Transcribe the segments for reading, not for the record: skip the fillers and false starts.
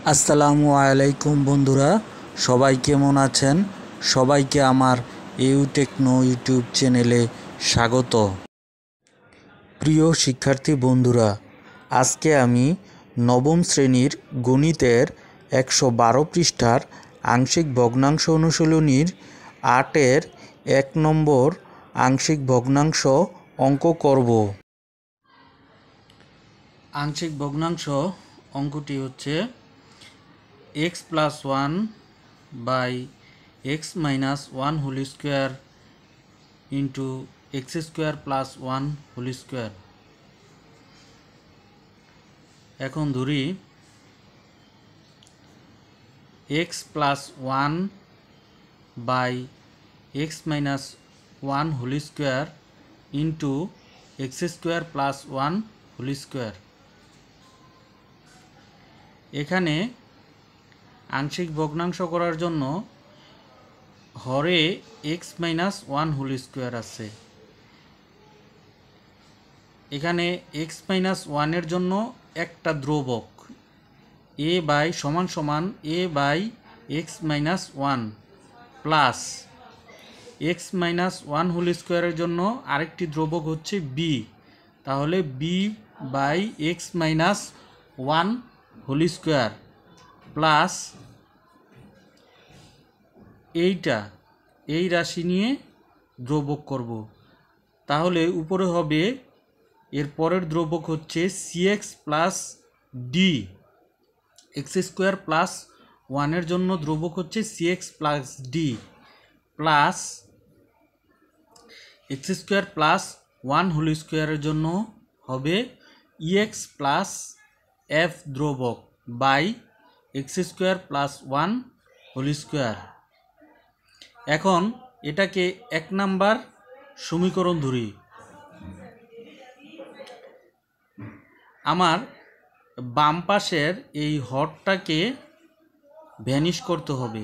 আসসালামু আলাইকুম বন্ধুরা, সবাই কেমন আছেন? সবাইকে আমার টেকনো ইউটিউব চ্যানেলে স্বাগত। প্রিয় শিক্ষার্থী বন্ধুরা, আজকে আমি নবম শ্রেণীর গণিতের 112 পৃষ্ঠার আংশিক ভগ্নাংশ অনুশীলনীর 8-এর 1 নম্বর আংশিক ভগ্নাংশ অঙ্ক করব। আংশিক ভগ্নাংশ অঙ্কটি হচ্ছে x plus 1 by x minus 1 whole square into x square plus 1 whole square। এখন ধরি x plus 1 by x minus 1 whole square into x square plus 1 whole square। এখানে আংশিক ভগ্নাংশ করার জন্য হরে x minus 1 whole square আছে। এখানে x minus 1 এর জন্য একটা ধ্রুবক a বাই সমান সমান a by x minus 1 plus x minus 1 whole স্কোয়ারের জন্য আরেকটি ধ্রুবক হচ্ছে b, তাহলে b by x minus 1 whole square plus এই রাশি নিয়ে ধ্রুবক করব, তাহলে উপরে হবে এর পরের ধ্রুবক হচ্ছে cx plus d, x square plus 1 জন্য ধ্রুবক হচ্ছে cx plus d plus x square plus 1 whole স্কোয়ারের জন্য হবে ex প্লাস f ধ্রুবক by x square plus 1 whole square. এখন এটাকে 1 নাম্বার সমীকরণ ধরি। আমার বাম পাশের এই হরটাকে ভ্যানিশ করতে হবে,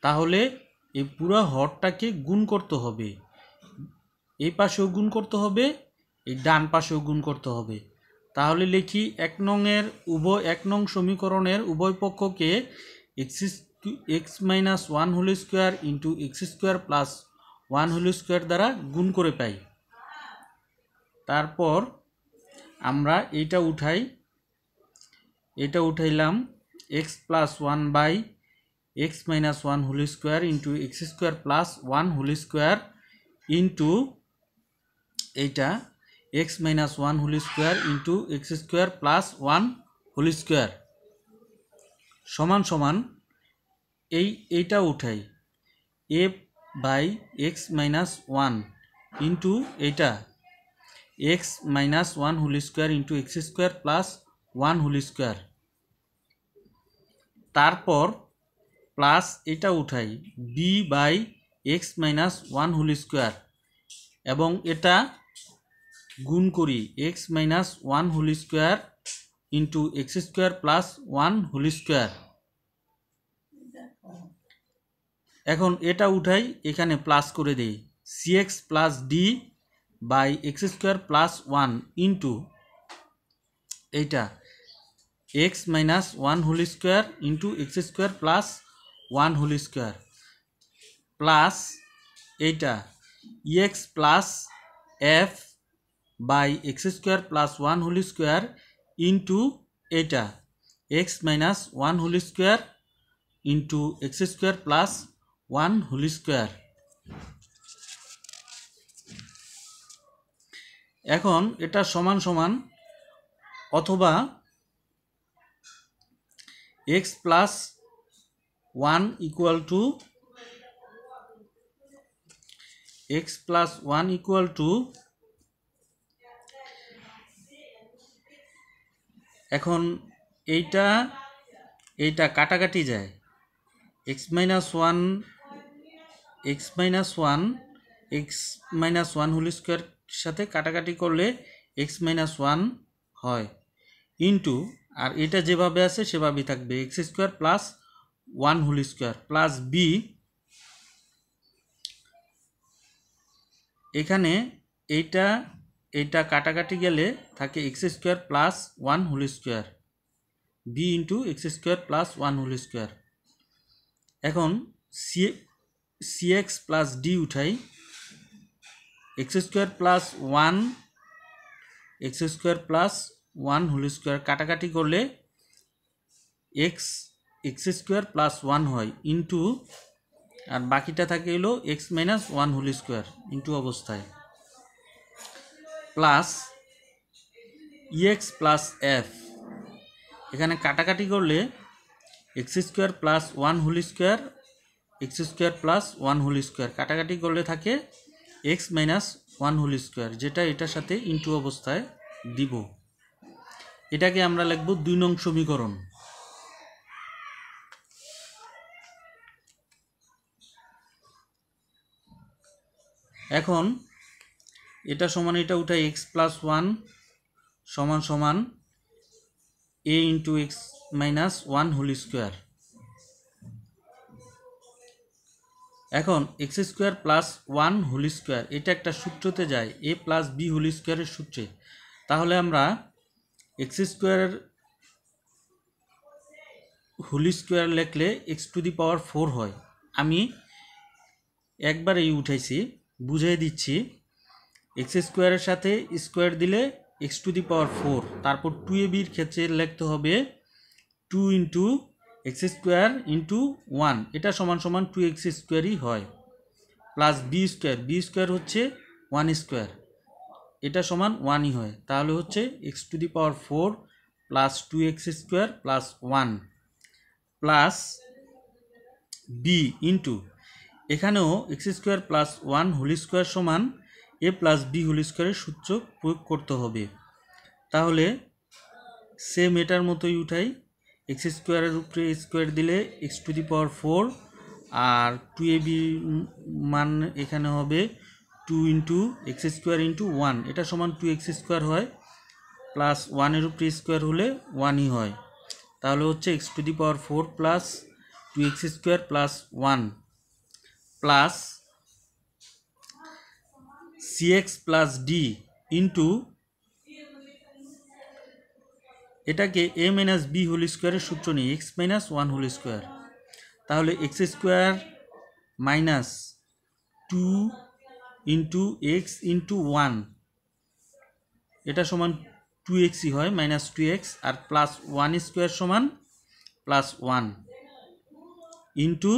তাহলে এই পুরো হরটাকে গুণ করতে হবে, এই পাশেও গুণ করতে হবে, এই ডান পাশেও গুণ করতে হবে। তাহলে লিখি 1 নং সমীকরণের উভয় পক্ষকে x minus 1 whole square into x square plus 1 whole square দ্বারা গুণ করে পাই। তারপর আমরা এটা উঠাইলাম x plus 1 by x minus 1 whole square into x square plus 1 whole square into এইটা x minus 1 whole square into x square plus 1 whole square সমান সমান এইটা উঠাই a by x minus 1 into এইটা x minus 1 whole square into x square plus 1 whole square, তারপর plus এটা উঠাই b by x minus 1 whole square এবং এটা গুণ করি x minus 1 whole square into x square plus 1 whole square. এখন এটা উঠাই, এখানে প্লাস করে দেই cx plus d by x square plus 1 into এইটা x minus 1 whole square into x square plus 1 whole square plus এইটা ex plus f by x square plus 1 whole square into এইটা x minus 1 whole square into x square plus 1 whole square. এখন এটা সমান সমান অথবা x plus 1 equal to এখন এইটা কাটাকাটি যায়, x মাইনাস 1 হোল স্কোয়ার সাথে কাটাকাটি করলে x মাইনাস 1 হয় ইন্টু, আর এটা যেভাবে আছে সেভাবেই থাকবে x square plus 1 whole square plus b, এখানে এইটা কাটাকাটি গেলে থাকে x square plus 1 whole square b into x square plus one whole square. এখন সি এক্স প্লাস ডি উঠাই, x square plus one x square plus one whole square কাটাকাটি করলে x square plus one হয় into, আর বাকিটা থাকে হলো x minus one whole square into অবস্থায়, প্লাস ইএক্স প্লাস এফ। এখানে কাটাকাটি করলে x square plus one whole square x square plus one whole square কাটাকাটি করলে থাকে x minus one whole square, যেটা এটার সাথে ইন্টু অবস্থায় দিব। এটাকে আমরা লিখব 2 নং সমীকরণ। এখন এটা সমান এটা উঠাই, এক্স প্লাস ওয়ান সমান সমান a into x minus one whole square. এখন x square plus one whole square এটা একটা সূত্রতে যায়, এ প্লাস বি হোল স্কোয়ারের সূত্রে। তাহলে আমরা এক্স স্কোয়ারের হোল স্কোয়ার লিখলে এক্স টু দি পাওয়ার 4 হয়। আমি একবার এই উঠাইছি, বুঝিয়ে দিচ্ছি। এক্স স্কোয়ারের সাথে স্কোয়ার দিলে এক্স টু দি পাওয়ার 4, তারপর 2ab-র ক্ষেত্রে লিখতে হবে 2 ইন্টু এক্স স্কোয়ার ইন্টু 1, এটা সমান সমান 2x স্কোয়ারই হয়, প্লাস বি স্কোয়ার হচ্ছে 1 স্কোয়ার, এটা সমান 1ই হয়। তাহলে হচ্ছে x to the power 4 plus 2x square plus 1 plus b into, এখানেও x square plus 1 whole square সমান এ প্লাস বি হোল স্কোয়ারের সূত্র প্রয়োগ করতে হবে। তাহলে সেম এটার মতোই উঠাই, এক্স স্কোয়ারের উপরে স্কোয়ার দিলে x to the power 4, R 2ab মান এখানে হবে 2 ইন্টু এক্স স্কোয়ার ইন্টু 1, এটা সমান 2x স্কোয়ার হয়, প্লাস 1-এর উপরে স্কোয়ার হলে 1ই হয়। তাহলে হচ্ছে x to the power 4 plus 2x square plus 1 plus c x plus d into, এটাকে এ মাইনাস বি হোল স্কোয়ারের সূত্র নিই, x minus one whole square. তাহলে x square minus 2 into x into 1, এটা সমান 2xই হয়, মাইনাস 2x, আর প্লাস 1 স্কোয়ার সমান plus 1 into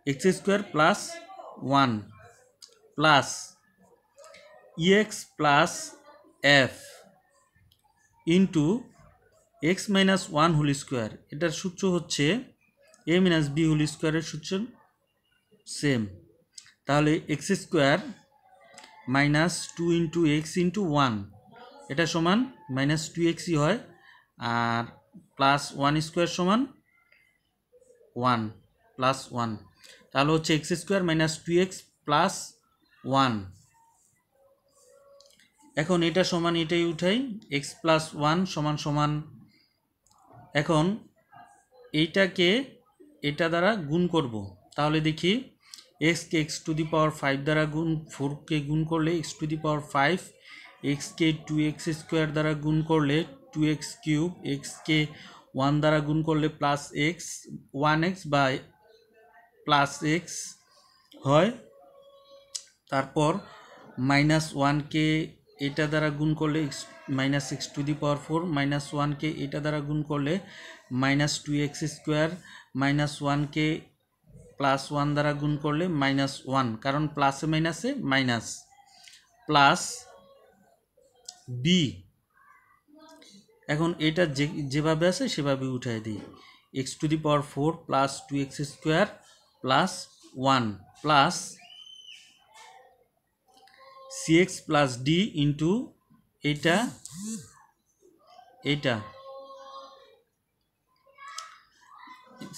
x square plus 1 plus e x plus f into x minus one whole square, এটার সূত্র হচ্ছে এ মাইনাস বি হোল স্কোয়ারের সূত্র সেম। তাহলে x square minus 2 into x into 1, এটা সমান মাইনাস 2xই হয়, আর প্লাস 1 স্কোয়ার সমান 1 প্লাস 1, তাহলে হচ্ছে x square minus 2x plus 1। এখন এটা সমান এটাই উঠাই, এক্স প্লাস 1 সমান সমান, এখন এইটাকে এটা দ্বারা গুণ করব। তাহলে দেখি এক্সকে এক্স টু দি পাওয়ার 5 দ্বারা গুণ, 4কে গুণ করলে এক্স টু দি পাওয়ার 5, এক্সকে 2x স্কোয়ার দ্বারা গুণ করলে 2x কিউব, এক্সকে 1 দ্বারা গুণ করলে প্লাস এক্স 1x বা প্লাস এক্স হয়, তারপর মাইনাস 1কে এটা দ্বারা গুণ করলে minus x to the power 4, minus 1কে এটা দ্বারা গুণ করলে মাইনাস 2x স্কোয়ার, মাইনাস 1কে প্লাস 1 দ্বারা গুণ করলে মাইনাস 1, কারণ প্লাসে মাইনাসে মাইনাস, প্লাস বি। এখন এটা যেভাবে আছে সেভাবে উঠাই দিই, x to the power 4 plus 2x square plus 1 plus cx plus d into এটা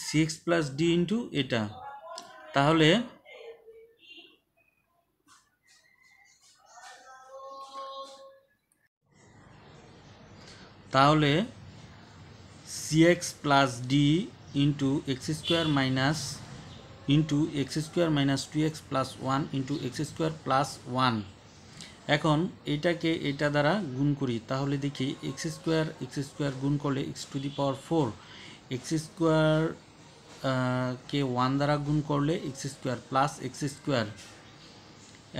cx প্লাস ডি ইন্টু এটা। তাহলে cx plus d into x square minus into x square minus 2x plus 1 into x square plus 1 এখন এটাকে এটা দ্বারা গুণ করি, তাহলে দেখি এক্স স্কোয়ার গুণ করলে x to the power 4, x square কে 1 দ্বারা গুণ করলে x square plus x square.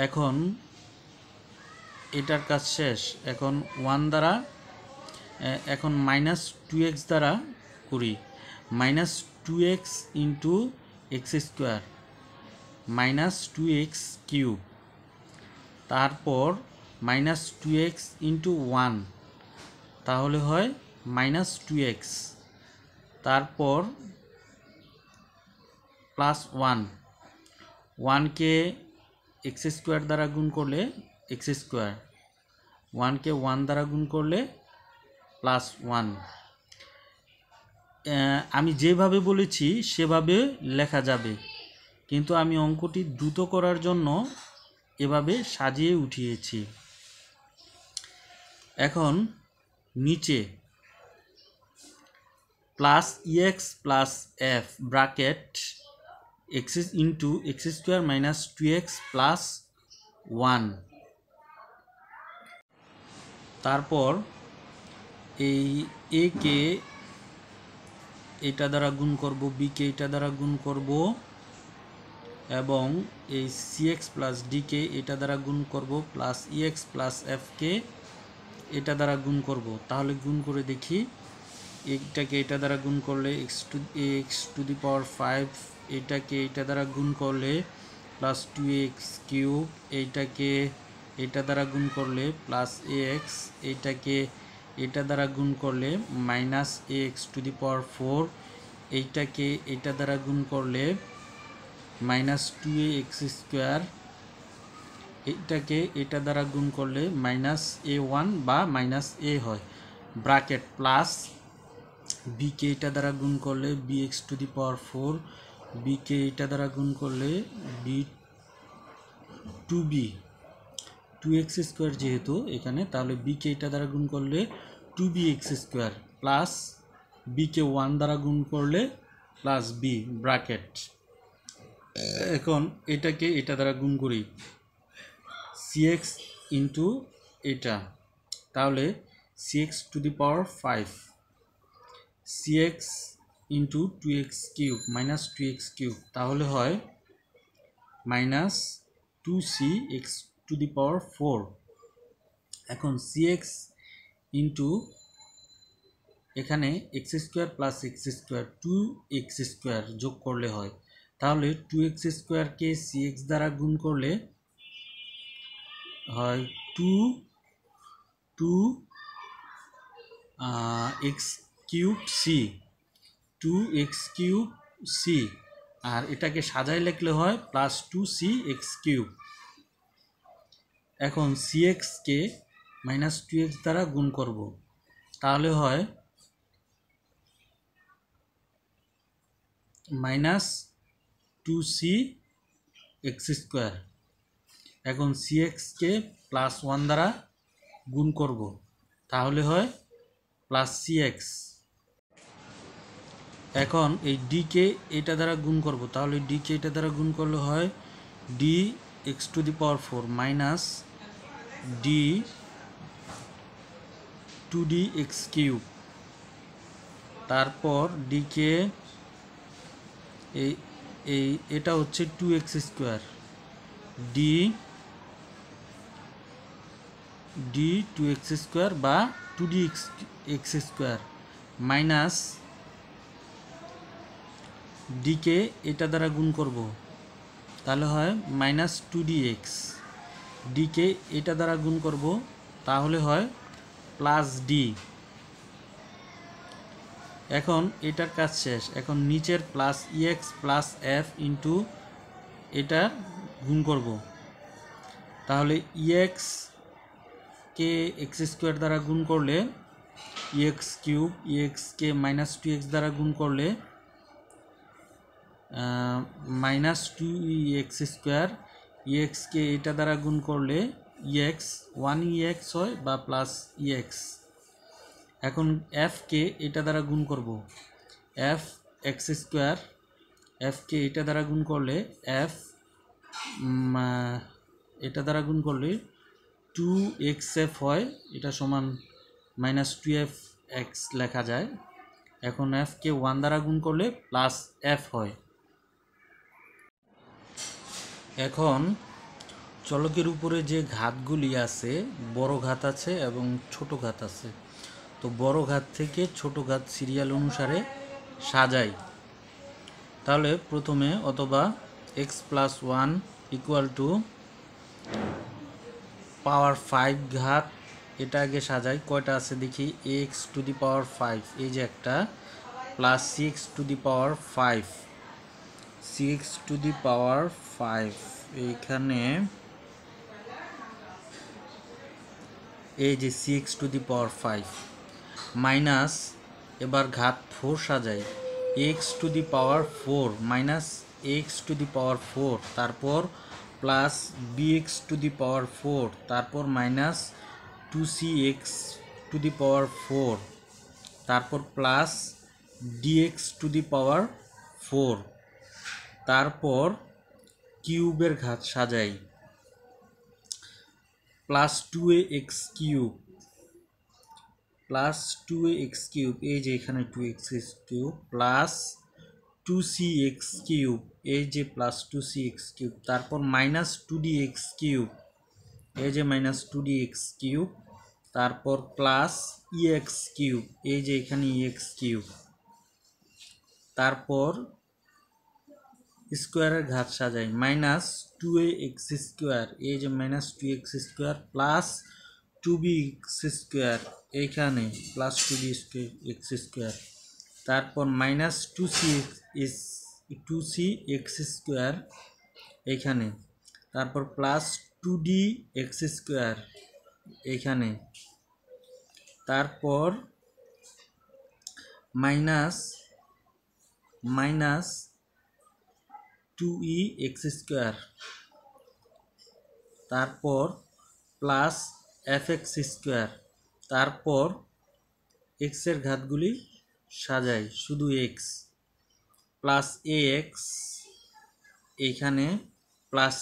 এখন এটার কাজ শেষ। এখন 1 দ্বারা এখন মাইনাস 2x দ্বারা করি, minus 2x into x square minus 2x cube, তারপর মাইনাস 2x ইন্টু 1, তাহলে হয় মাইনাস 2x, তারপর প্লাস 1কে এক্স স্কোয়ার দ্বারা গুণ করলে এক্স স্কোয়ার, 1কে 1 দ্বারা গুণ করলে প্লাস 1। আমি যেভাবে বলেছি সেভাবে লেখা যাবে, কিন্তু আমি অঙ্কটি দ্রুত করার জন্য এভাবে সাজিয়ে উঠিয়েছি। এখন নিচে plus e x plus f bracket x into x square minus 2x plus 1, তারপর এই এ কে এটা দ্বারা গুণ করব, বি কে এটা দ্বারা গুণ করব, এবং এই সিএক্স প্লাস ডি কে এটা দ্বারা গুণ করব, প্লাস ইএক্স প্লাস এফ কে এটা দ্বারা গুণ করব। তাহলে গুণ করে দেখি, এটাকে এটা দ্বারা গুণ করলে এক্স টু দি পাওয়ার 5, এটাকে এটা দ্বারা গুণ করলে প্লাস 2x কিউব, এইটাকে এটা দ্বারা গুণ করলে প্লাস ax, এইটাকে এটা দ্বারা গুণ করলে minus ax two the power 4, এইটাকে এটা দ্বারা গুণ করলে মাইনাস 2ax স্কোয়ার, এইটাকে এটা দ্বারা গুণ করলে মাইনাস a1 বা মাইনাস a হয়, ব্র্যাকেট প্লাস বি কে এটা দ্বারা গুণ করলে bx to the power 4, b কে এটা দ্বারা গুণ করলে বি 2x স্কোয়ার যেহেতু এখানে, তাহলে বি কে এটা দ্বারা গুণ করলে 2bx স্কোয়ার, প্লাস বি কে 1 দ্বারা গুণ করলে প্লাস বি ব্র্যাকেট। এখন এটাকে এটা দ্বারা গুণ করি, cx ইন্টু এটা, তাহলে cx two the power 5, cx into 2x cube minus 2x cube, তাহলে হয় minus 2cx two the power 4। এখন cx ইন্টু এখানে x square plus x square 2x square যোগ করলে হয়, তাহলে 2x স্কোয়ারকে cx দ্বারা গুণ করলে হয় 2x cube c, 2x cube c, আর এটাকে সাজায় লিখলে হয় প্লাস 2cx কিউব। এখন cx কে মাইনাস 2x দ্বারা গুণ করব, তাহলে হয় মাইনাস 2cx স্কোয়ার। এখন cx কে প্লাস 1 দ্বারা গুণ করব, তাহলে হয় প্লাস cx। এখন এই ডি কে এটা দ্বারা গুণ করব, তাহলে ডি কে এটা দ্বারা গুণ করলে হয় D x to the power 4 minus D 2dx cube, তারপর ডি কে এটা হচ্ছে 2x square, D 2x square বা 2dx স্কোয়ার মাইনাস ডিকে এটা দ্বারা গুণ করব, তাহলে হয় মাইনাস 2dx, ডিকে এটা দ্বারা গুণ করব, তাহলে হয় প্লাস ডি। এখন এটার কাজ শেষ। এখন নিচের plus e x plus f into এটা গুণ করব, তাহলে ইএক্স কে এক্স স্কোয়ার দ্বারা গুণ করলে ইএক্স কিউব, ইএক্স কে মাইনাস 2x দ্বারা গুণ করলে মাইনাস 2x স্কোয়ার, ইএক্স কে এটা দ্বারা গুণ করলে ইএক্স 1ex হয় বা প্লাস ইএক্স। এখন এফ কে এটা দ্বারা গুণ করব, এফ এক্স স্কোয়ার, এফ কে এটা দ্বারা গুণ করলে এফ এটা দ্বারা গুণ করলে 2xf হয়, এটা সমান মাইনাস 2f(x) লেখা যায়। এখন f কে 1 দ্বারা গুণ করলে প্লাস f হয়। এখন চলকের উপরে যে ঘাতগুলি আছে, বড় ঘাত আছে এবং ছোট ঘাত আছে। তো বড় ঘাত থেকে ছোট ঘাত সিরিয়াল অনুসারে সাজাই। তাহলে প্রথমে অথবা x + 1 = পাওয়ার 5 ঘাত, এটা আগে সাজাই। কয়টা আছে দেখি, x⁵, এই যে একটা, প্লাস 6⁵, 6⁵, এইখানে এই যে 6⁵, মাইনাস, এবার ঘাত 4 সাজাই, x⁴ মাইনাস x⁴, তারপর প্লাস bx⁴, তারপর মাইনাস 2cx⁴, তারপর প্লাস dx⁴, তারপর কিউবের ঘাত সাজাই, প্লাস 2ax³ প্লাস 2ax³, এই যে এখানে 2x³ প্লাস 2cx³, এই যে প্লাস 2cx³, তারপর মাইনাস 2dx³, এই যে মাইনাস 2dx³, তারপর প্লাস ex³, এই যে এখানে ex³, তারপর স্কোয়ারের ঘাত সাজাই, মাইনাস 2ax², এই যে মাইনাস 2x² প্লাস 2bx², এইখানে প্লাস 2bx², তারপর মাইনাস 2cx², এইখানে, তারপর প্লাস 2dx², এইখানে, তারপর মাইনাস 2ex², তারপর প্লাস fx², তারপর এক্সের ঘাতগুলি সাজাই, শুধু x, প্লাস ax, এইখানে প্লাস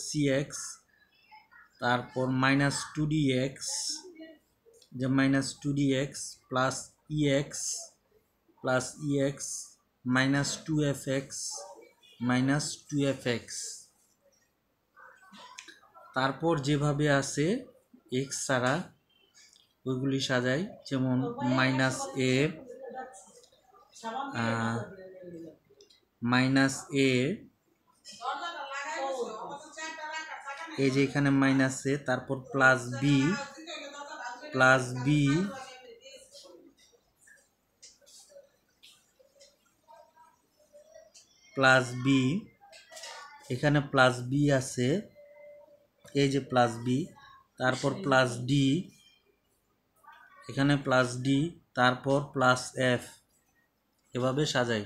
cx, তারপর মাইনাস 2dx, যে minus 2dx, plus ex, minus 2fx, তারপর যেভাবে আছে x ছাড়া ওইগুলি সাজাই, যেমন মাইনাস a, এই যে এখানে মাইনাস a, তারপর প্লাস b, এখানে প্লাস b আছে, এই যে প্লাস b, তারপর প্লাস d, এখানে প্লাস d, তারপর প্লাস f, এভাবে সাজাই।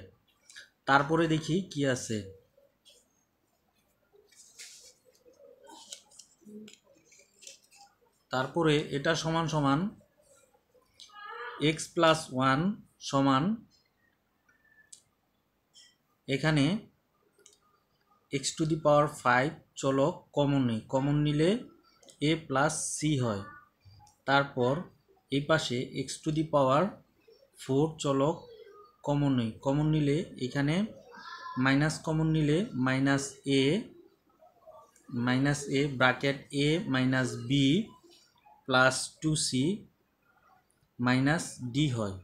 তারপরে দেখি কি আছে, তারপরে এটা সমান সমান x + 1 সমান, এখানে x⁵ চলক কমন নিলে a + c হয়, তারপর এই পাশে x⁴ চলক কমন নিলে, এখানে মাইনাস কমন নিলে minus a bracket a minus b plus 2c minus d হয়।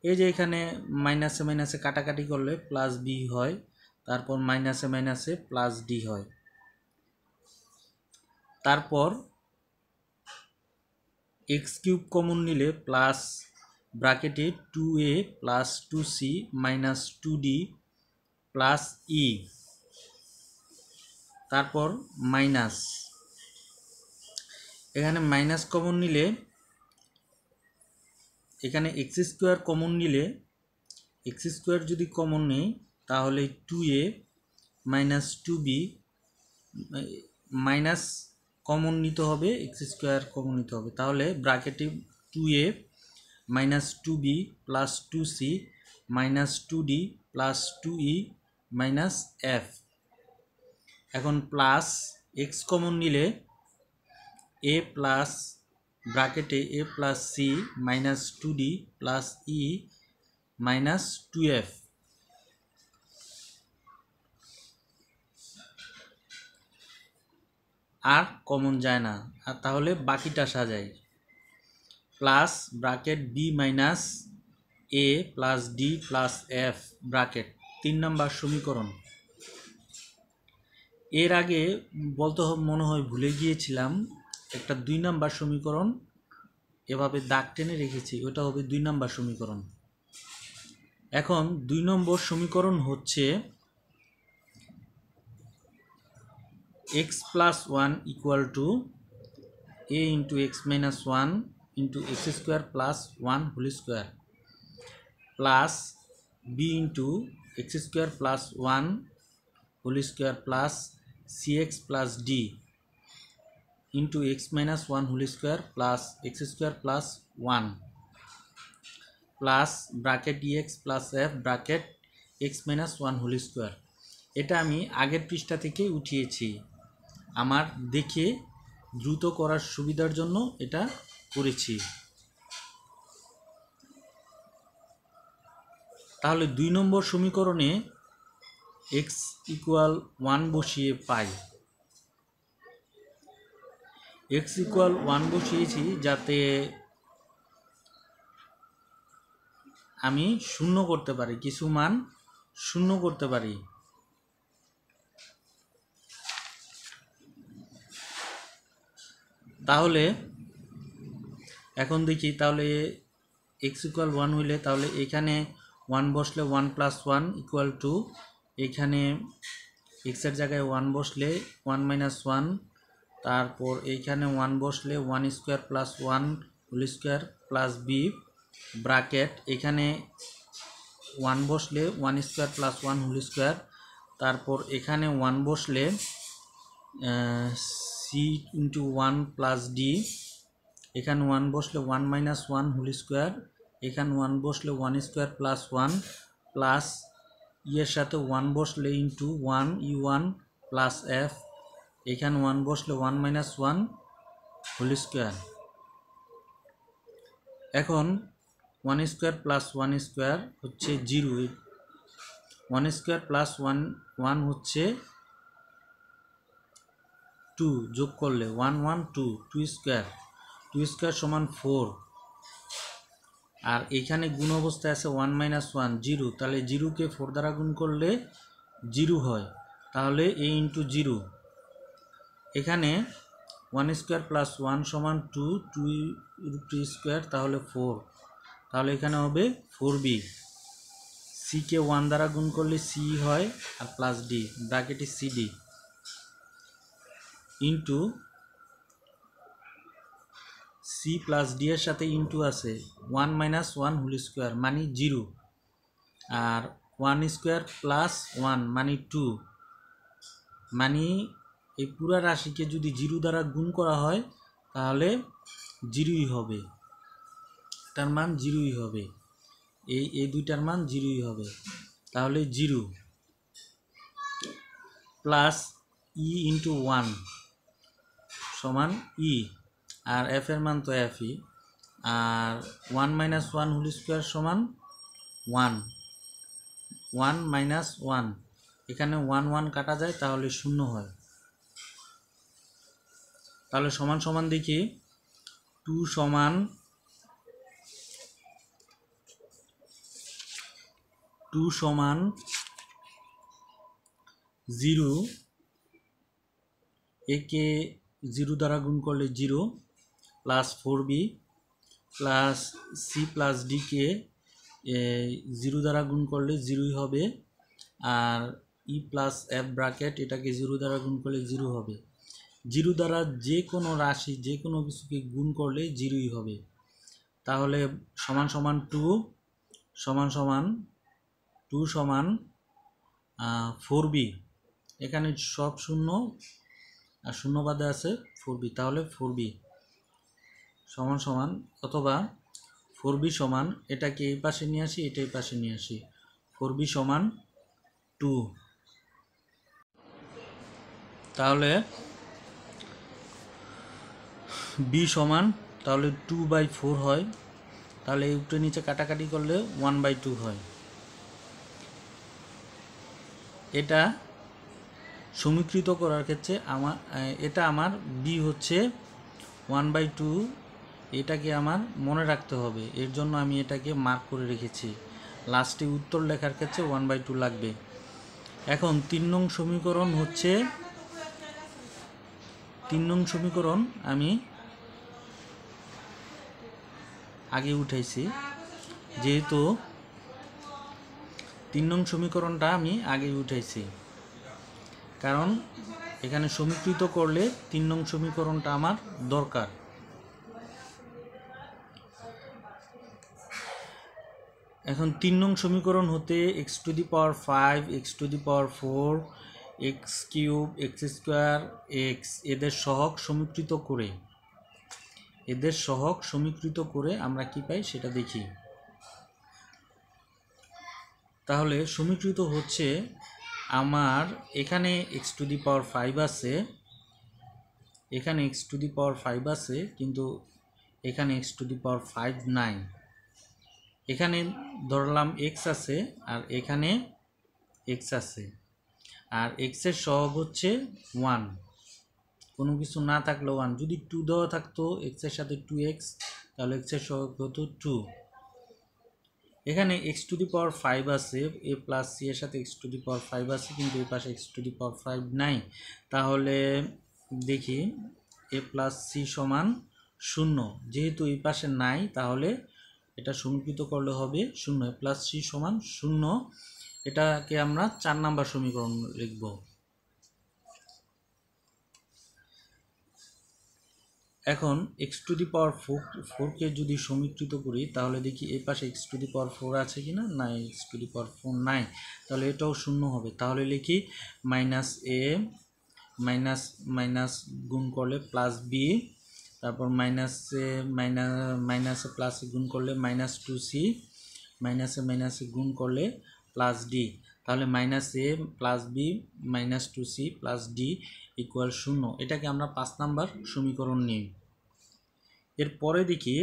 এই যে এখানে মাইনাসে মাইনাসে কাটাকাটি করলে প্লাস b হয়, তারপর মাইনাসে মাইনাসে প্লাস d হয়, তারপর x³ কমন নিলে প্লাস ব্র্যাকেটে 2a plus 2c minus 2d plus e, তারপর মাইনাস, এখানে মাইনাস কমন নিলে, এখানে x² কমন নিলে, x² যদি কমন নেই তাহলে 2a minus 2b, minus common নিতে হবে, x² কমন নিতে হবে, তাহলে ব্র্যাকেটে 2a minus 2b plus 2c minus 2d plus 2e minus f, এখন প্লাস এক্স কমন নিলে এ প্লাস ব্র্যাকেটে a plus c minus 2d plus e minus 2f আর কমন যায় না, আর তাহলে বাকিটা সাজাই। Plus bracket b minus a plus d plus f bracket 3 নম্বর সমীকরণ। এর আগে বলতে মনে হয় ভুলে গিয়েছিলাম, একটা 2 নম্বর সমীকরণ এভাবে দাগ টেনে রেখেছি, ওটা হবে 2 নম্বর সমীকরণ। এখন 2 নম্বর সমীকরণ হচ্ছে x plus 1 equal to a into x minus 1 into x square plus 1 whole square plus b into x square plus 1 whole square plus cx plus d into x minus 1 whole square plus x square plus 1 plus bracket dx plus f bracket x minus 1 whole square। এটা আমি আগের পৃষ্ঠা থেকে উঠিয়েছি, আমার দেখে দ্রুত করার সুবিধার জন্য এটা করেছি। তাহলে 2 নম্বর সমীকরণে x ইকুয়াল 1 বসিয়ে পাই। x ইকুয়াল 1 বসিয়েছি যাতে আমি শূন্য করতে পারি, কিছু মান শূন্য করতে পারি। তাহলে এখন দেখি, তাহলে x ইকুয়াল 1 হইলে তাহলে এখানে 1 বসলে 1 প্লাস 1 ইকুয়াল টু, এখানে x এর জায়গায় 1 বসলে 1 মাইনাস 1, তারপর এইখানে 1 বসলে 1 square plus 1 whole square plus b bracket, এখানে 1 বসলে 1 স্কোয়ার প্লাস 1 হোল স্কোয়ার, তারপর এখানে 1 বসলে সি ইন্টু 1 প্লাস ডি, এখানে 1 বসলে 1 মাইনাস 1 হোল স্কোয়ার, এখানে 1 বসলে 1 স্কোয়ার প্লাস 1 প্লাস ইয়ের সাথে 1 বসলে ইন্টু 1 u1 প্লাস এফ, এখানে 1 বসলে 1 মাইনাস 1 হোল স্কোয়ার। এখন 1 স্কোয়ার প্লাস 1 স্কোয়ার হচ্ছে 0, 1 স্কোয়ার প্লাস 1 হচ্ছে 2, যোগ করলে 1 1 2, 2 স্কোয়ার সমান 4, আর এখানে গুণ অবস্থায় আছে 1 মাইনাস 1 0, তাহলে 0কে 4 দ্বারা গুণ করলে 0 হয়, তাহলে a ইন্টু 0। এখানে 1 স্কোয়ার প্লাস 1 সমান 2, 2 স্কোয়ার তাহলে 4, তাহলে এখানে হবে 4b। সিকে 1 দ্বারা গুণ করলে সি হয় আর প্লাস ডি ব্র্যাকেটে c d into c plus d এর সাথে ইন্টু আছে 1 মাইনাস 1 হোল স্কোয়ার মানে 0, আর 1 স্কোয়ার প্লাস 1 মানে 2, মানে এই পুরা রাশিকে যদি 0 দ্বারা গুণ করা হয় তাহলে 0ই হবে, এটার মান 0ই হবে, এই দুইটার মান 0ই হবে, তাহলে 0 প্লাস ই ইন্টু 1 সমান ই, আর এফ এর মান তো এফই, আর 1 মাইনাস 1 হোল স্কোয়ার সমান 1, 1 মাইনাস 1, এখানে 1 1 কাটা যায় তাহলে 0 হয়। তাহলে সমান সমান দেখি 2 সমান 0, একে 0 দ্বারা গুণ করলে 0 plus 4b plus c plus ডিকে 0 দ্বারা গুণ করলে 0ই হবে, আর ই প্লাস এফ ব্র্যাকেট এটাকে 0 দ্বারা গুণ করলে 0 হবে। 0 দ্বারা যে কোনো রাশি যে কোনো কিছুকে গুণ করলে 0ই হবে, তাহলে সমান সমান 2 সমান 4b, এখানে সব শূন্য আর শূন্য বাদে আছে 4b, তাহলে 4b সমান সমান, অথবা 4b সমান, এটাকে এই পাশে নিয়ে আসি এটা এই পাশে নিয়ে আসি, 4b সমান 2। তাহলে b সমান তাহলে 2/4 হয়। তাহলে এই উপরে নিচে কাটাকাটি করলে 1/2 হয়। এটা সমীকৃত করার ক্ষেত্রে এটা আমার b হচ্ছে 1/2, এটাকে আমার মনে রাখতে হবে। এর জন্য আমি এটাকে মার্ক করে রেখেছি। লাস্টে উত্তর লেখার ক্ষেত্রে 1/2 লাগবে। এখন 3 নং সমীকরণ হচ্ছে 3 নং সমীকরণ আমি আগে উঠাইছি, যেহেতু 3 নং সমীকরণটা আমি আগে উঠাইছি, কারণ এখানে সমীকৃত করলে 3 নং সমীকরণটা আমার দরকার। এখন 3 নং সমীকরণ হতে x⁵, x⁴, x³ x² x এদের সহগ সমীকৃত করে আমরা কি পাই সেটা দেখি। তাহলে সমীকৃত হচ্ছে আমার এখানে x⁵ আছে, এখানে x⁵ আছে, কিন্তু এখানে x⁵ নাই। এখানে ধরলাম x আছে আর এখানে x আছে, আর x এর সহগ হচ্ছে 1, কোনো কিছু না থাকলে 1। যদি 2 দেওয়া থাকতো x এর সাথে 2x, তাহলে x এর সহগ হতো 2। এখানে x⁵ আছে, a প্লাস c এর সাথে x⁵ আছে, কিন্তু এই পাশে x⁵ নাই। তাহলে দেখি a প্লাস c সমান 0, যেহেতু এই পাশে নাই তাহলে এটা সমীকৃত করলে হবে 0, a প্লাস c সমান 0। এটাকে আমরা 4 নাম্বার সমীকরণ লিখব। এখন x⁴ কে যদি সমীকৃত করি তাহলে দেখি এই পাশে x⁴ আছে কিনা, না x⁴ নাই, তাহলে এটাও 0 হবে। তাহলে লিখি -a মাইনাস গুণ করলে প্লাস b, তারপর -a প্লাস গুণ করলে -2c, -a গুণ করলে প্লাস d। তাহলে -a plus b -2c plus d equal 0। এটাকে আমরা 5 নাম্বার সমীকরণ নিই। এরপরে দেখি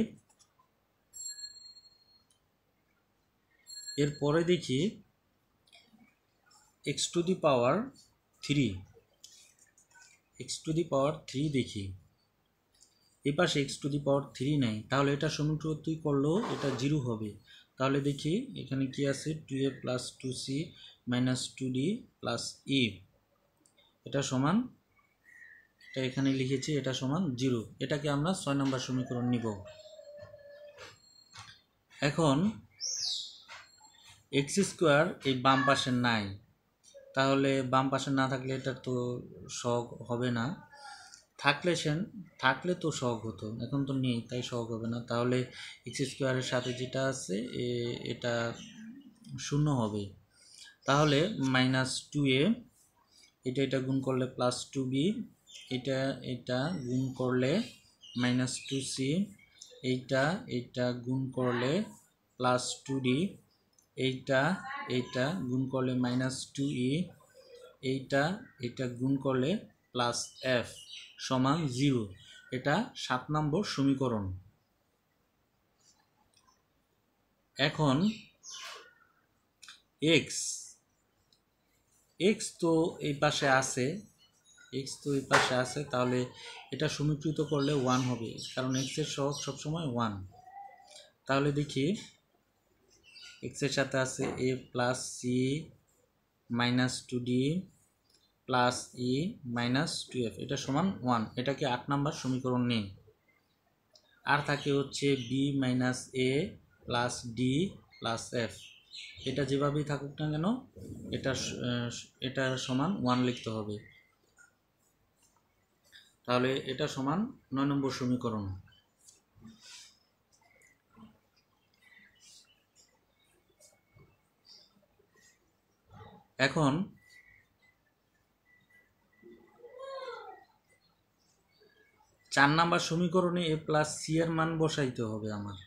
x⁵ দেখি, এই পাশে x⁵ নাই, তাহলে এটা সমীকৃত করলেও এটা 0 হবে। তাহলে দেখি এখানে কি আছে, 2a plus 2c minus 2d plus e, এটা সমান, এটা এখানে লিখেছি, এটা সমান 0। এটাকে আমরা 6 নম্বর সমীকরণ নিব। এখন x² এই বাম পাশে নাই, তাহলে বাম পাশে না থাকলে এটা তো সহগ হবে না, থাকলে তো সহগ হতো, এখন তো নেই তাই সহগ হবে না। তাহলে x² এর সাথে যেটা আছে এটা 0 হবে। তাহলে -2a, এটা গুণ করলে প্লাস 2b, এটা গুণ করলে -2c, এইটা গুণ করলে প্লাস 2d, এইটা গুণ করলে -2e, এইটা গুণ করলে প্লাস f সমান 0। এটা 7 নম্বর সমীকরণ। এখন x তো এই পাশে আছে, তাহলে এটা সমীকৃত করলে 1 হবে, কারণ x এর সহগ সবসময় 1। তাহলে দেখি x এর সাথে আছে a plus c minus 2d plus e minus 2f, এটা সমান 1। এটাকে 8 নাম্বার সমীকরণ নেই। আর থাকে হচ্ছে b minus a plus d plus f, এটা যেভাবেই থাকুক না কেন এটা সমান 1 লিখতে হবে। তাহলে এটা সমান 9 নম্বর সমীকরণ। এখন 4 নাম্বার সমীকরণে a প্লাস c এর মান বসাইতে হবে আমার।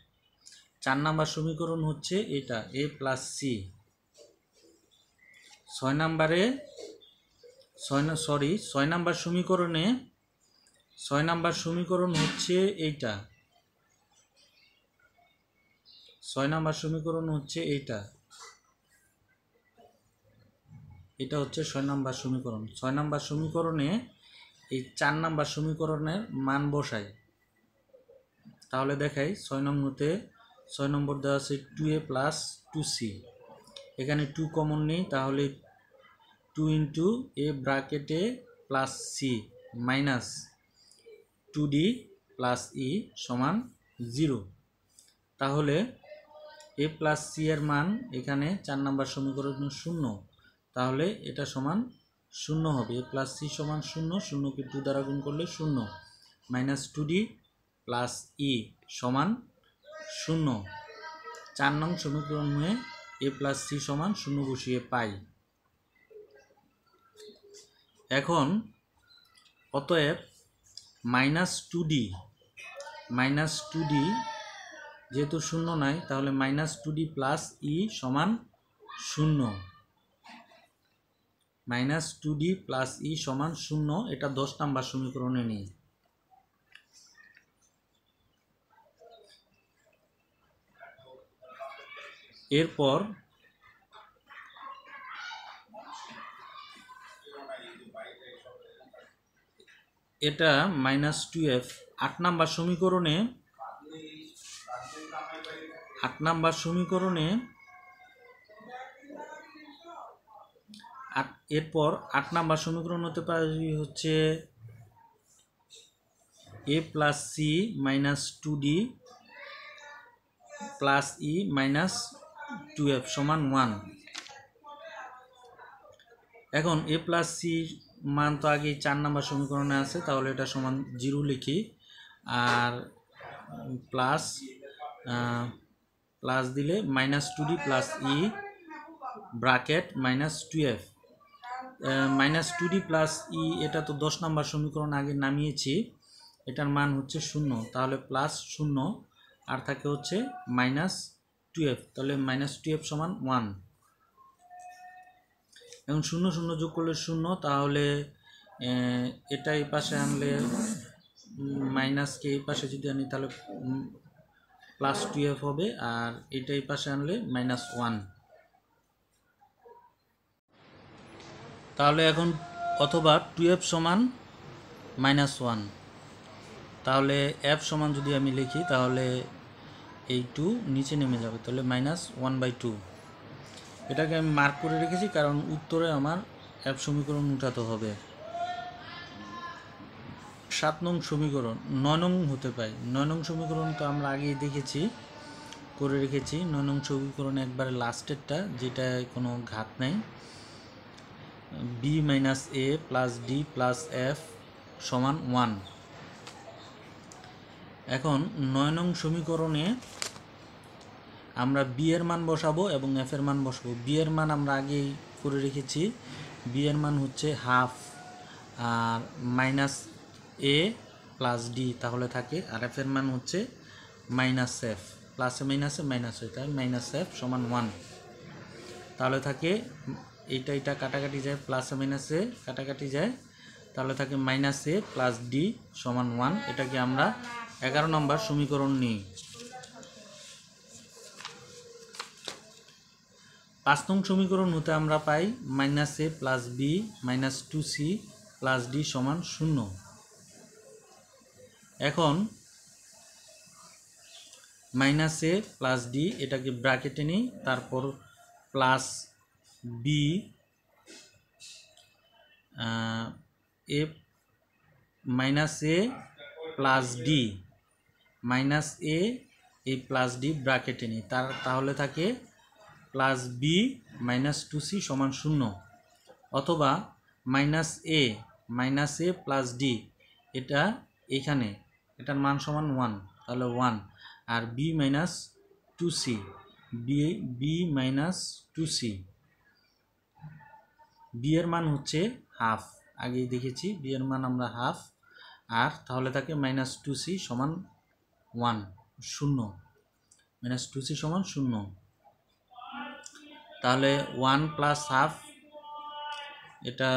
4 নাম্বার সমীকরণ হচ্ছে এটা a প্লাস c। 6 ছয় নাম্বার সমীকরণে 6 নাম্বার সমীকরণ হচ্ছে এইটা। 6 নাম্বার সমীকরণ হচ্ছে এইটা। এটা হচ্ছে 6 নাম্বার সমীকরণ। 6 নাম্বার সমীকরণে এই 4 নাম্বার সমীকরণের মান বসাই। তাহলে দেখাই 6 নম্বরতে 6 নম্বর দেওয়া আছে 2a প্লাস 2c। এখানে 2 কমন নেই, তাহলে 2 ইন্টু এ ব্র্যাকেটে plus c minus 2d plus e সমান 0। তাহলে এ প্লাস সি এর মান এখানে 4 নাম্বার সমীকরণে 0। তাহলে এটা সমান 0 হবে। এ প্লাস সি সমান 0, 0কে 2 দ্বারা গুণ করলে 0, মাইনাস 2d প্লাস ই সমান 0। 4 নং সমীকরণে এ প্লাস সি সমান 0 বসিয়ে পাই। এখন অতএব মাইনাস 2d যেহেতু 0 নাই, তাহলে মাইনাস 2d প্লাস ই সমান 0। মাইনাস 2d প্লাস ই সমান 0, এটা 10 নাম্বার সমীকরণে নেই। এরপর এটা মাইনাস 12 8 নাম্বার সমীকরণে এরপর 8 নাম্বার সমীকরণ হতে পারে হচ্ছে a plus c minus 2d plus e minus 12 সমান 1। এখন এ প্লাস সি মান তো আগে 4 নাম্বার সমীকরণে আছে, তাহলে এটা সমান 0 লিখি। আর প্লাস দিলে minus 2d plus e bracket minus 12 minus 2d plus e, এটা তো 10 নাম্বার সমীকরণ আগে নামিয়েছি। এটার মান হচ্ছে 0, তাহলে প্লাস 0 আর থাকে হচ্ছে মাইনাস 12, তাহলে মাইনাস 12 সমান 1। এখন 0 0 যোগ করলে 0, তাহলে এটা এই পাশে আনলে মাইনাসকে এই পাশে যদি আনি তাহলে প্লাস 12 হবে, আর এটা এই পাশে আনলে মাইনাস 1। তাহলে এখন অথবা 12 সমান মাইনাস 1, তাহলে এফ সমান যদি আমি লিখি তাহলে এই 2 নিচে নেমে যাবে, তাহলে মাইনাস 1/2। এটাকে আমি মার্ক করে রেখেছি কারণ উত্তরে আমার এফ সমীকরণ উঠাতে হবে। 7 নং সমীকরণ 9 নং হতে পারে। 9 নং সমীকরণ তো আমরা আগেই দেখেছি, করে রেখেছি। 9 নং সমীকরণ একবারে লাস্টেরটা, যেটা কোনো ঘাত নাই। B minus a plus d plus F সমান 1। এখন 9 নং সমীকরণে আমরা বি এর মান বসাবো এবং এফ এর মান বসাবো। বি এর মান আমরা আগেই করে রেখেছি। বি এর মান হচ্ছে half R minus a plus D, তাহলে থাকে। আর এফ এর মান হচ্ছে মাইনাস এফ, প্লাসে মাইনাসে মাইনাস হয়, তাই মাইনাস এফ সমান 1। তাহলে থাকে এটা কাটাকাটি যায়, প্লাসে মাইনাসে কাটাকাটি যায়, তাহলে থাকে মাইনাস এ প্লাস ডি সমান 1। এটাকে আমরা 11 নম্বর সমীকরণ নিই। 5 নং সমীকরণ হতে আমরা পাই minus a plus b minus 2c plus d সমান 0। এখন মাইনাস এ প্লাস ডি এটাকে ব্র্যাকেটে নিই, তারপর plus B A minus a plus D minus এ এই প্লাস ডি ব্র্যাকেটে নিই, তাহলে থাকে প্লাস বি মাইনাস 2c সমান 0। অথবা মাইনাস এ প্লাস ডি, এটা এখানে এটার মান সমান 1, তাহলে 1। আর b minus 2c, b minus 2c, b এর মান হচ্ছে হাফ, আগেই দেখেছি বি এর মান আমরা হাফ। আর তাহলে থাকে মাইনাস 2c সমান 1, 0, মাইনাস 2c সমান 0। তাহলে 1 প্লাস হাফ, এটা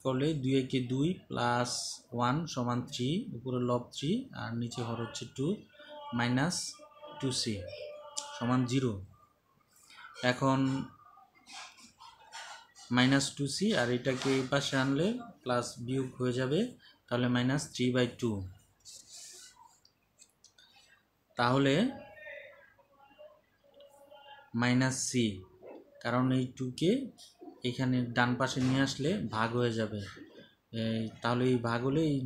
করলে 2 একে 2 প্লাস 1 সমান 3, উপরে লব 3 আর নিচে হর হচ্ছে 2 মাইনাস 2c সমান 0। এখন মাইনাস 2c আর এটাকে এই পাশে আনলে প্লাস বিয়োগ হয়ে যাবে, তাহলে মাইনাস 3/2। তাহলে মাইনাস সি, কারণ এই 2কে এখানে ডান পাশে নিয়ে আসলে ভাগ হয়ে যাবে, তাহলে এই ভাগ হলে এই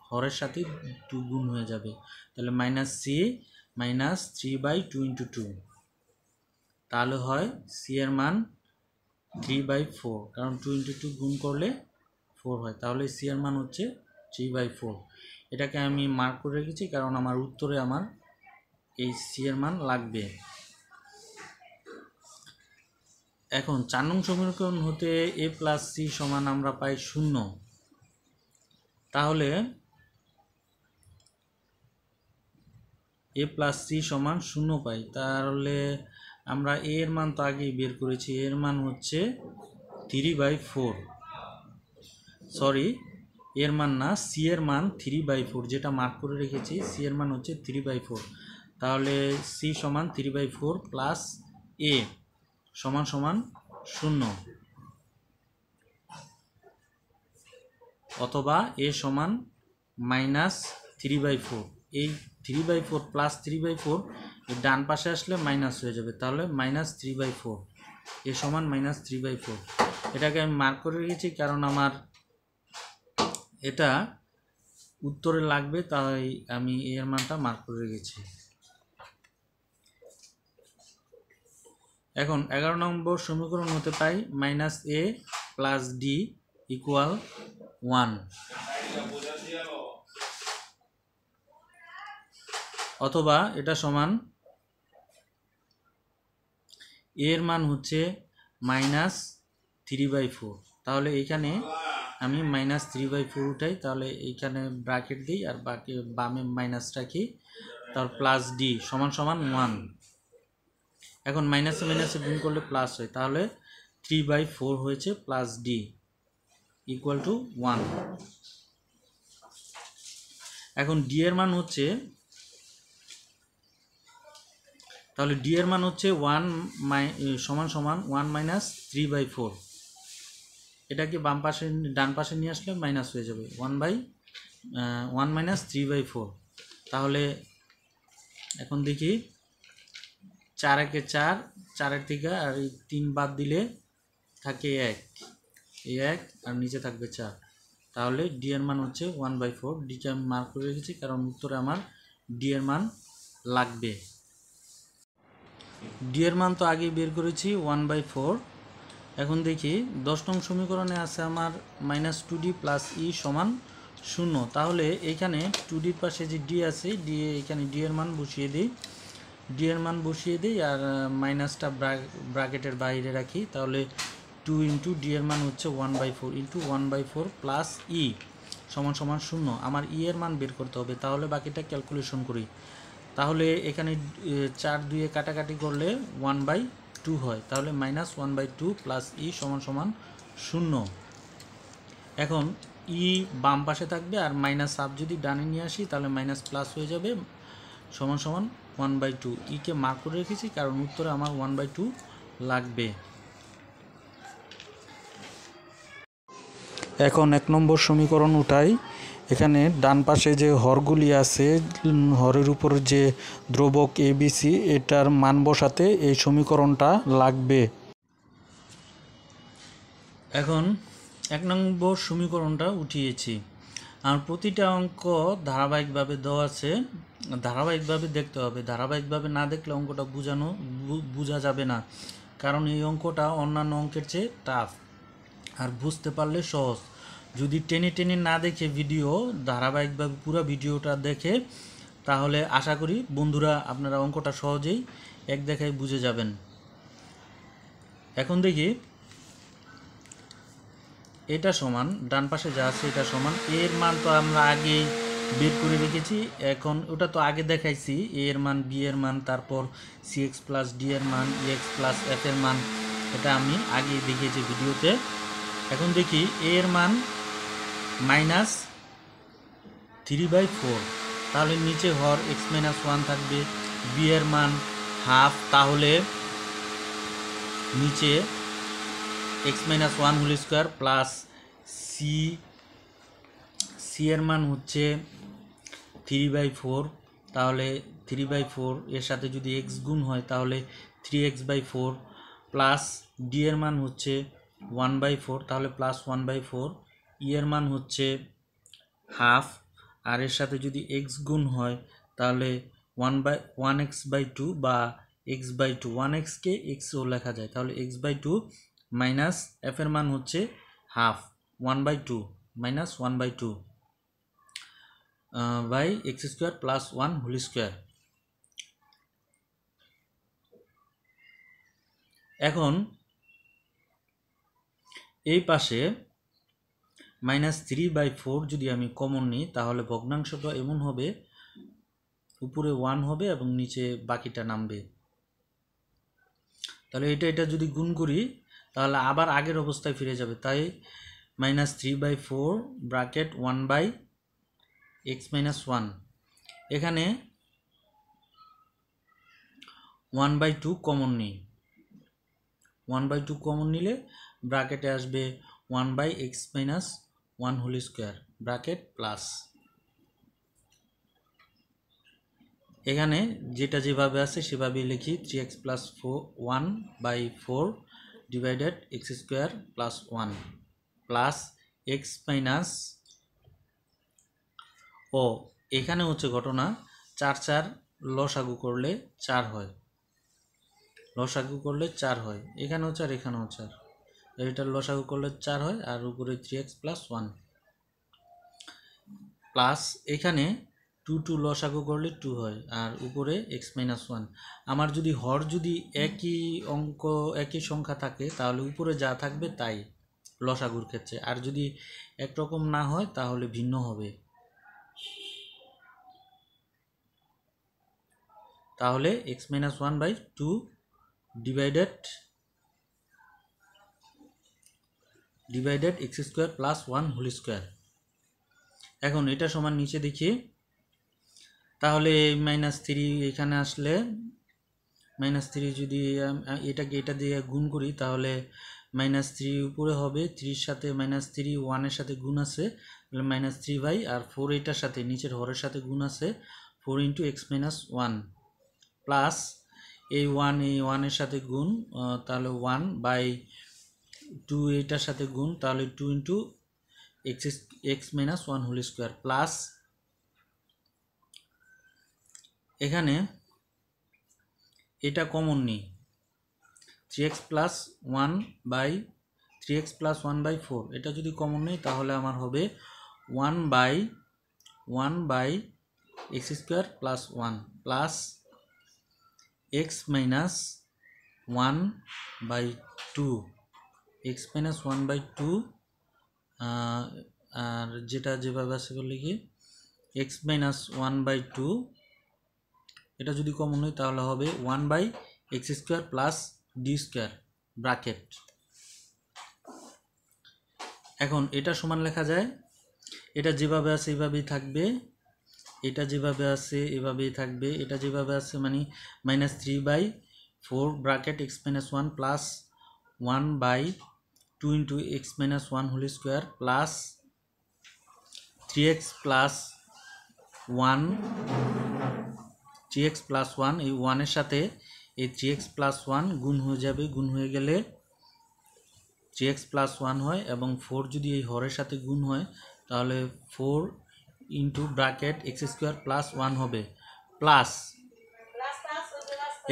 হরের সাথে 2 গুণ হয়ে যাবে, তাহলে মাইনাস সি মাইনাস 3/2 × 2, তাহলে হয় সি এর মান 3/4, কারণ 2 × 2 গুণ করলে 4 হয়, তাহলে সি এর মান হচ্ছে 3/4। এটাকে আমি মার্ক করে রেখেছি কারণ আমার উত্তরে আমার এই সি এর মান লাগবে। এখন 4 নং সমীকরণ হতে a প্লাস সি সমান আমরা পাই 0, তাহলে a প্লাস সি সমান 0 পাই, তাহলে আমরা a এর মান তো আগেই বের করেছি, এর মান হচ্ছে 3/4, সরি এর মান না, সি এর মান 3/4, যেটা মার্ক করে রেখেছি সি এর মান হচ্ছে 3/4, তাহলে সি সমান 3/4 প্লাস এ সমান সমান 0, অথবা এ সমান মাইনাস 3/4। এই 3/4 প্লাস 3/4 এর ডান পাশে আসলে মাইনাস হয়ে যাবে, তাহলে মাইনাস 3/4, এ সমান মাইনাস 3/4। এটাকে আমি মার্ক করে রেখেছি কারণ আমার এটা উত্তরে লাগবে, তাই আমি এর মানটা মার্ক করে রেখেছি। এখন 11 নম্বর সমীকরণ হতে পাই minus a plus D equal 1, অথবা এটা সমান এর মান হচ্ছে মাইনাস 3/4, তাহলে এখানে আমি মাইনাস 3/4 উঠাই, তাহলে এইখানে ব্র্যাকেট দিই আর বাকি বামে মাইনাস রাখি, তারপর প্লাস ডি সমান সমান 1। এখন মাইনাসে মাইনাসে গুণ করলে প্লাস হয়, তাহলে 3/4 হয়েছে প্লাস ডি ইকুয়াল টু 1। এখন ডি এর মান হচ্ছে, তাহলে ডি এর মান হচ্ছে 1 সমান সমান 1 মাইনাস 3/4, এটাকে বাম পাশে ডান পাশে নিয়ে আসলে মাইনাস হয়ে যাবে 1 মাইনাস 3/4। তাহলে এখন দেখি 4 একে 4, 4-এর থেকে আর এই 3 বাদ দিলে থাকে 1, এই 1 আর নিচে থাকবে 4, তাহলে ডি এর মান হচ্ছে 1/4। ডিকে আমি মার্ক করে রেখেছি কারণ উত্তরে আমার ডি এর মান লাগবে। ডি এর মান তো আগেই বের করেছি 1/4। এখন দেখি 10 নং সমীকরণে আছে আমার মাইনাস 2d প্লাস ই সমান 0, তাহলে এইখানে 2ডির পাশে যে ডি আছে, ডি এখানে ডি এর মান বসিয়ে দিই, ডি এর মান বসিয়ে দিই আর মাইনাসটা ব্র্যাকেটের বাইরে রাখি, তাহলে 2 × ডি এর মান হচ্ছে 1/4 × 1/4 প্লাস ই সমান সমান 0। আমার ই এর মান বের করতে হবে, তাহলে বাকিটা ক্যালকুলেশন করি, তাহলে এখানে 4 2-এ কাটাকাটি করলে 1/2 হয়, তাহলে মাইনাস 1/2 প্লাস ই সমান সমান 0। এখন ই বাম পাশে থাকবে আর মাইনাস হাফ যদি ডানে নিয়ে আসি তাহলে মাইনাস প্লাস হয়ে যাবে, সমান সমান 1/2। ইকে মার্ক করে রেখেছি কারণ উত্তরে আমার 1/2 লাগবে। এখন 1 নম্বর সমীকরণ উঠাই, এখানে ডান পাশে যে হরগুলি আছে, হরের উপর যে ধ্রুবক এবিসি, এটার মান বসাতে এই সমীকরণটা লাগবে। এখন 1 নম্বর সমীকরণটা উঠিয়েছি, আর প্রতিটা অঙ্ক ধারাবাহিকভাবে দেওয়া আছে, ধারাবাহিকভাবে দেখতে হবে, ধারাবাহিকভাবে না দেখলে অঙ্কটা বোঝা যাবে না, কারণ এই অঙ্কটা অন্যান্য অঙ্কের চেয়ে টাফ, আর বুঝতে পারলে সহজ। যদি টেনে টেনে না দেখে ভিডিও ধারাবাহিকভাবে পুরো ভিডিওটা দেখে, তাহলে আশা করি বন্ধুরা আপনারা অঙ্কটা সহজেই এক দেখায় বুঝে যাবেন। এখন দেখি এটা সমান, ডান পাশে যা আছে এটা সমান, এর মান তো আমরা আগেই বের করে রেখেছি, এখন ওটা তো আগে দেখাইছি, এ এর মান, বি এর মান, তারপর সিএক্স প্লাস ডি এর মান, এক্স প্লাস এফ এর মান, এটা আমি আগেই দেখিয়েছি ভিডিওতে। এখন দেখি a এর মান -3/4, তাহলে নিচে হর x-1 থাকবে। b এর মান হাফ, তাহলে নিচে x-1 whole square plus c এর মান হচ্ছে 3/4, তাহলে 3/4 এর সাথে যদি x গুণ হয় তাহলে 3x/4 প্লাস d এর মান হচ্ছে 1/4, তাহলে প্লাস 1/4, e এর মান হচ্ছে হাফ, আর এর সাথে যদি x গুণ হয় তাহলে 1x/2 বা x/2, 1x কে xও লেখা যায়, তাহলে x/2 মাইনাস f এর মান হচ্ছে half, 1/2 minus 1/2 by x² plus 1 whole square. এখন এই পাশে -3/4 যদি আমি কমন নিই তাহলে ভগ্নাংশটা এমন হবে, উপরে 1 হবে এবং নিচে বাকিটা নামবে। তাহলে এটা যদি গুণ করি তাহলে আবার আগের অবস্থায় ফিরে যাবে, তাই -3/4 ব্র্যাকেট 1/x-1, এখানে 1/2 কমন নিই, 1/2 কমন নিলে ব্র্যাকেটে আসবে 1/x-1 whole square bracket plus, এখানে যেটা যেভাবে আছে সেভাবেই লিখি 3x + 1/4 divided x² plus 1 plus x minus, ও এখানে হচ্ছে ঘটনা 4 লসাগু করলে 4 হয়, লসাগু করলে 4 হয়, এখানেও 4 এখানেও 4, এটার লসাগু করলে 4 হয়, আর উপরে 3x + 1 প্লাস এখানে 2 লসাগু করলে 2 হয়, আর উপরে x-1। আমার যদি হর যদি একই অঙ্ক একই সংখ্যা থাকে তাহলে উপরে যা থাকবে তাই লসাগুর ক্ষেত্রে, আর যদি একরকম না হয় তাহলে ভিন্ন হবে, তাহলে x-1/2 divided x² plus 1 whole square. এখন এটা সমান নিচে দেখি, তাহলে -3 এখানে আসলে -3 যদি এটাকে এটা দিয়ে গুণ করি তাহলে -3 উপরে হবে, 3 সাথে -3 1 এর সাথে গুণ আছে, তাহলে -3 আর 4 এটার সাথে নিচের হরের সাথে গুণ আছে 4 × x-1 প্লাস এই 1 এর সাথে গুণ, তাহলে 1/2 এটার সাথে গুণ, তাহলে 2 × x-1 হোল স্কোয়ার প্লাস এখানে এটা কমন নিই 3x + 1/4, এটা যদি কমন নিই তাহলে আমার হবে 1/x² plus 1 plus x-1/2, x-1/2, আর যেটা যেভাবে আছে বলে কি x-1/2, এটা যদি কমন হয় তাহলে হবে 1/x² প্লাস d² ব্র্যাকেট। এখন এটা সমান লেখা যায়, এটা যেভাবে আছে এভাবেই থাকবে, এটা যেভাবে আছে এভাবেই থাকবে, এটা যেভাবে আছে মানে -3/4 bracket x-1 plus 1/2 × x-1 whole square plus 3x + 1, 3x + 1, এই 1 এর সাথে এই 3x + 1 গুণ হয়ে যাবে, গুণ হয়ে গেলে 3x + 1 হয়, এবং 4 যদি এই হরের সাথে গুণ হয় তাহলে 4 × ব্র্যাকেট x² প্লাস 1 হবে, প্লাস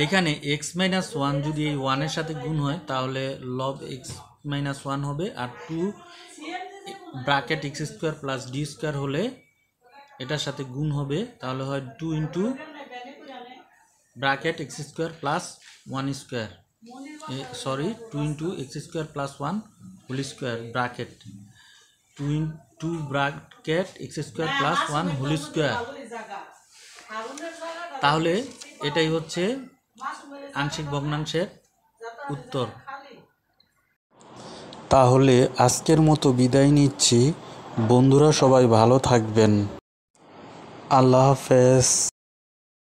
এখানে x-1 যদি এই 1 এর সাথে গুণ হয় তাহলে লব x-1 হবে, আর 2 ব্র্যাকেট x² প্লাস d² হলে এটার সাথে গুণ হবে, তাহলে হয় 2 × bracket x² plus 1 square, sorry 2 × x² plus 1 whole square bracket 2 bracket x² plus 1 whole square. তাহলে এটাই হচ্ছে আংশিক ভগ্নাংশের উত্তর। তাহলে আজকের মতো বিদায় নিচ্ছি। বন্ধুরা সবাই ভালো থাকবেন। আল্লাহ হাফেজ।